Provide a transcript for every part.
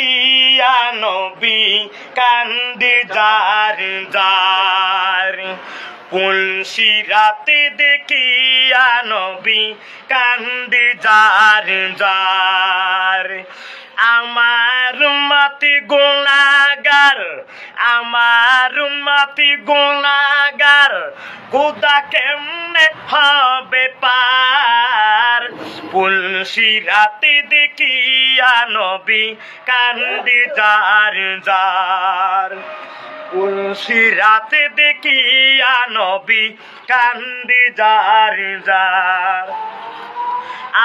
ইয়া নবী কান্দে যার যার পুলসি রাতে দেখিয়া নবী কান্দে যার যার আমার উম্মতি গুনাহগার আমার উম্মতি গুনাহগার খোদা কেমনে হবে পার পুলসি রাতে দেখিয়া নবী কান্দে যার যার পুলসি রাতে দেখিয়া নবী কান্দে যার যার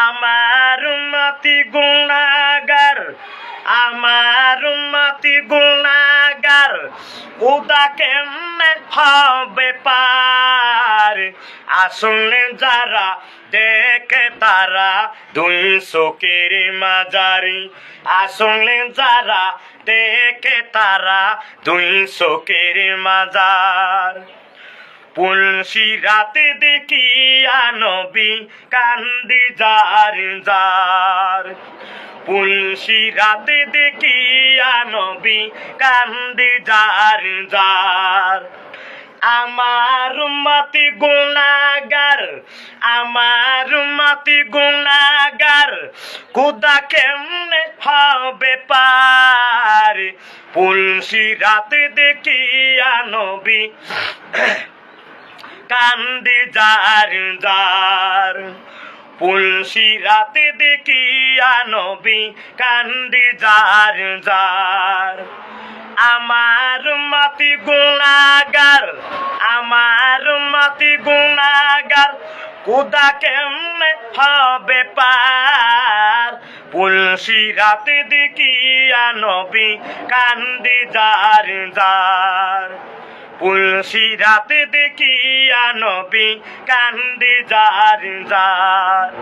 আমার উম্মতি গুনাহগার আমার উম্মতি গুনাহগার খোদা কেমনে হবে পার আসলে যারা দেখে তারা দুই চোখের মাঝারি আসলে যারা দেখে তারা দুই চোখের মাঝার পুলসি রাতে দেখিয়া নবী কান্দে যার যার পুলসি রাতে দেখিয়া নবী কান্দে যার যার আমার উম্মতি গুনাহগার আমার উম্মতি গুনাহগার খোদা কেমনে হবে পার পুলসি রাতে দেখিয়া নবী কান্দে যার যার পুলসি রাতে দেখিয়া নবী কান্দে যার যার আমার উম্মতি গুনাহগার আমার উম্মতি গুনাহগার খোদা কেমনে হবে পার পুলসি রাতে দেখিয়া নবী কান্দে যার যার পুলসি রাতে দেখিয়া নবী কান্দে যার যার।